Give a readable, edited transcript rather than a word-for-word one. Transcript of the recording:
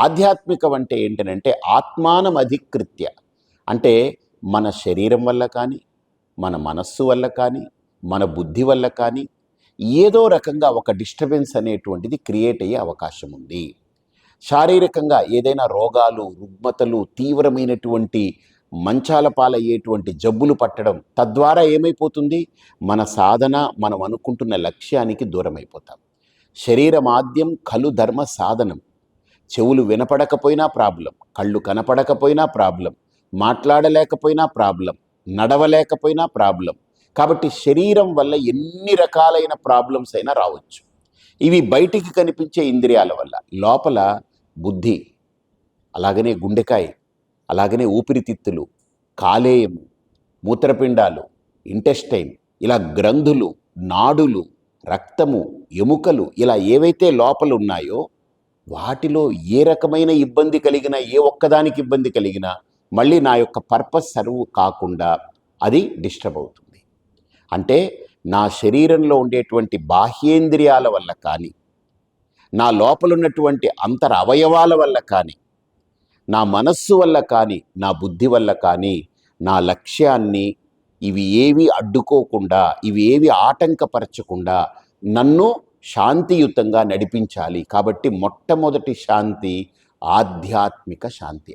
ఆధ్యాత్మికం అంటే ఏంటనంటే ఆత్మానం అధికృత్య, అంటే మన శరీరం వల్ల కానీ, మన మనస్సు వల్ల కానీ, మన బుద్ధి వల్ల కానీ ఏదో రకంగా ఒక డిస్టర్బెన్స్ అనేటువంటిది క్రియేట్ అయ్యే అవకాశం ఉంది. శారీరకంగా ఏదైనా రోగాలు, రుగ్మతలు, తీవ్రమైనటువంటి మంచాల పాలయ్యేటువంటి జబ్బులు పట్టడం, తద్వారా ఏమైపోతుంది, మన సాధన, మనం అనుకుంటున్న లక్ష్యానికి దూరమైపోతాం. శరీరమాద్యం ఖలు ధర్మ సాధనం. చెవులు వినపడకపోయినా ప్రాబ్లం, కళ్ళు కనపడకపోయినా ప్రాబ్లం, మాట్లాడలేకపోయినా ప్రాబ్లం, నడవలేకపోయినా ప్రాబ్లం. కాబట్టి శరీరం వల్ల ఎన్ని రకాలైన ప్రాబ్లమ్స్ అయినా రావచ్చు. ఇవి బయటికి కనిపించే ఇంద్రియాల వల్ల. లోపల బుద్ధి, అలాగనే గుండెకాయ, అలాగనే ఊపిరితిత్తులు, కాలేయము, మూత్రపిండాలు, ఇంటెస్టైన్, ఇలా గ్రంథులు, నాడులు, రక్తము, ఎముకలు, ఇలా ఏవైతే లోపల ఉన్నాయో వాటిలో ఏ రకమైన ఇబ్బంది కలిగినా, ఏ ఒక్కదానికి ఇబ్బంది కలిగినా మళ్ళీ నా యొక్క పర్పస్ సర్వ్ కాకుండా అది డిస్టర్బ్ అవుతుంది. అంటే నా శరీరంలో ఉండేటువంటి బాహ్యేంద్రియాల వల్ల కానీ, నా లోపల ఉన్నటువంటి అంతర అవయవాల వల్ల కానీ, నా మనస్సు వల్ల కానీ, నా బుద్ధి వల్ల కానీ నా లక్ష్యాన్ని ఇవి ఏవి అడ్డుకోకుండా, ఇవి ఏవి ఆటంకపరచకుండా నన్ను శాంతియుతంగా నడిపించాలి. కాబట్టి మొట్టమొదటి శాంతి ఆధ్యాత్మిక శాంతి.